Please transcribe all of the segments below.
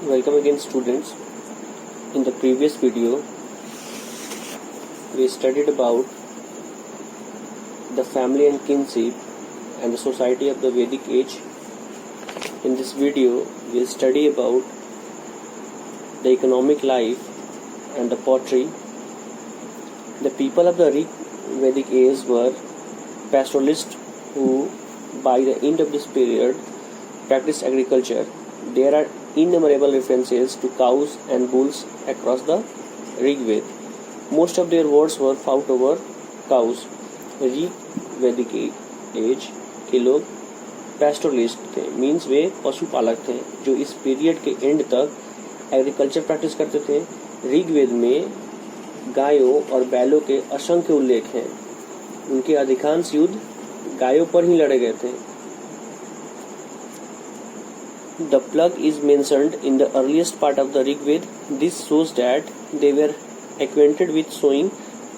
Welcome again students. In the previous video we studied about the family and kinship and the society of the Vedic age. In this video we will study about the economic life and the pottery. The people of the Vedic age were pastoralists who by the end of this period practiced agriculture. There are innumerable references to cows and bulls across the Rig Veda. Most of their words were fought over cows. Rig Vedic age के लोग पैस्टोरलिस्ट थे, means वे पशुपालक थे जो इस period के and तक agriculture practice करते थे. ऋग्वेद में गायों और बैलों के असंख्य उल्लेख हैं. उनके अधिकांश युद्ध गायों पर ही लड़े गए थे. The plug is mentioned in the earliest part of the Rig Veda. This shows that they were acquainted with sowing,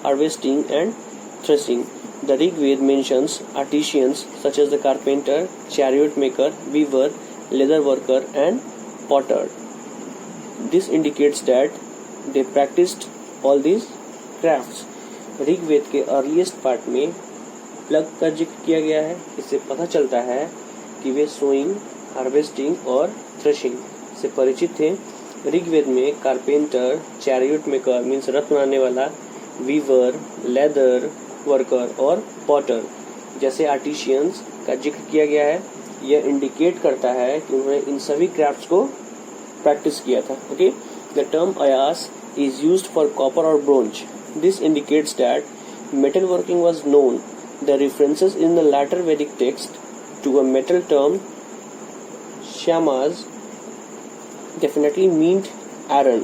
harvesting and threshing. The Rig Veda mentions artisans such as the carpenter, chariot maker, weaver, leather worker and potter. This indicates that they practiced all these crafts. Rig वेद के earliest part में plug का जिक्र किया गया है. इससे पता चलता है कि वे सोइंग, हार्वेस्टिंग और थ्रेशिंग से परिचित थे. ऋग्वेद में कारपेंटर, चैरियट मेकर मीन्स रथ बनाने वाला, वीवर, लेदर वर्कर और पॉटर जैसे आर्टिशियंस का जिक्र किया गया है. यह इंडिकेट करता है कि उन्होंने इन सभी क्राफ्ट्स को प्रैक्टिस किया था. Okay, the term ayas is used for copper और bronze. This indicates that metal working was known. The references in the later Vedic texts to a metal term shyamas definitely meant iron.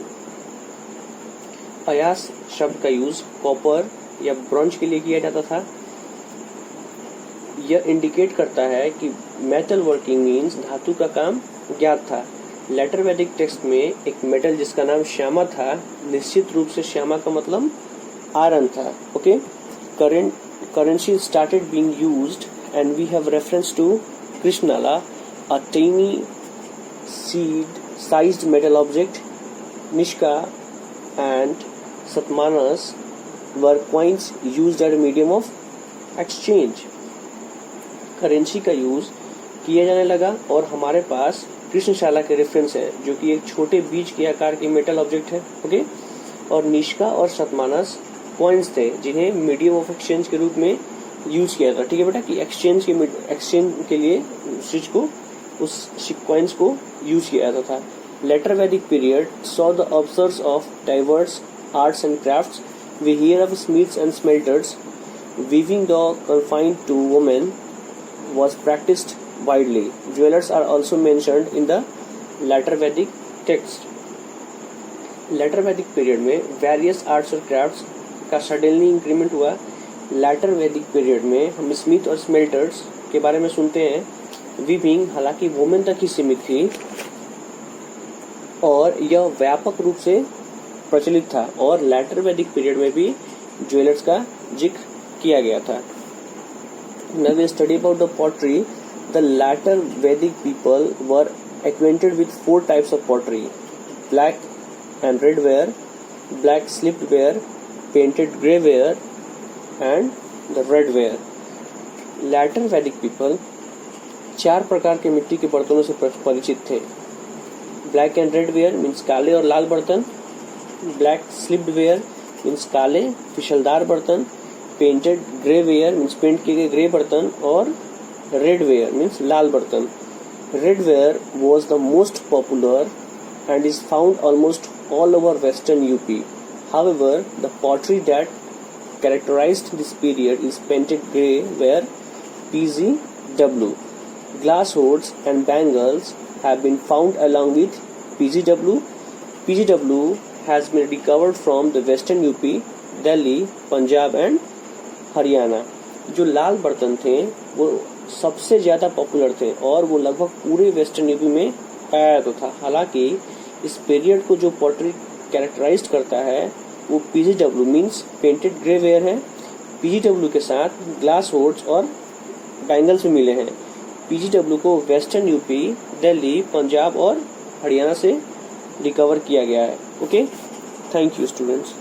Ayas शब्द का यूज कॉपर या bronze के लिए किया जाता था. यह इंडिकेट करता है कि मेटल वर्किंग मीन्स धातु का काम ज्ञात था. लेटर वैदिक टेक्स्ट में एक मेटल जिसका नाम श्यामा था, निश्चित रूप से श्यामा का मतलब आयरन था. Okay, currency started being used and we have reference to krishnala, a tiny seed-sized metal object. Nishka and Satmanas were coins used as a medium of exchange. Currency का यूज किया जाने लगा और हमारे पास कृष्णशाला के रेफरेंस है जो कि एक छोटे बीज के आकार के मेटल ऑब्जेक्ट है. ओके, और निष्का और सतमानस कॉइन्स थे जिन्हें मीडियम ऑफ एक्सचेंज के रूप में यूज किया था. ठीक है बेटा, कि एक्सचेंज के लिए चीज को उस कॉइन्स को यूज किया जाता था. Later Vedic period saw the observes of diverse arts and crafts. We hear of smiths and smelters. Weaving the confined to women was practiced widely. Jewelers are also mentioned in the later Vedic text. Later Vedic period में various arts और crafts का suddenly increment हुआ. Later Vedic period में हम Smith और smelters के बारे में सुनते हैं. वीविंग हालांकि वुमेन तक ही सीमित थी और यह व्यापक रूप से प्रचलित था. और लेटर वैदिक पीरियड में भी ज्वेलर्स का जिक्र किया गया था. Now we study about the pottery. The later Vedic people were acquainted with 4 types of pottery: black and red ware, black slipped ware, painted grey ware, and the red ware. Later Vedic people 4 प्रकार के मिट्टी के बर्तनों से परिचित थे. Black and red ware means काले और लाल बर्तन, ब्लैक स्लिप्ड वेयर मीन्स काले फिसलदार बर्तन, painted grey ware means paint किए गए ग्रे बर्तन और रेड वेयर मीन्स लाल बर्तन. Red ware was the most popular and is found almost all over western UP. However, the pottery that characterized this period is painted grey ware (PGW). Glass hoards and bangles have been found along with PGW. PGW has been recovered from the western UP, Delhi, Punjab and Haryana. जो लाल बर्तन थे वो सबसे ज्यादा popular थे और वो लगभग पूरे वेस्टर्न यूपी में पाया जाता था. हालांकि इस पीरियड को जो पॉटरी कैरेक्टराइज करता है वो PGW means painted grey where है. पीजीडब्ल्यू के साथ ग्लास होर्ड्स और बैंगल्स भी मिले हैं. पीजीडब्ल्यू को वेस्टर्न यूपी, दिल्ली, पंजाब और हरियाणा से रिकवर किया गया है। Okay, thank you students.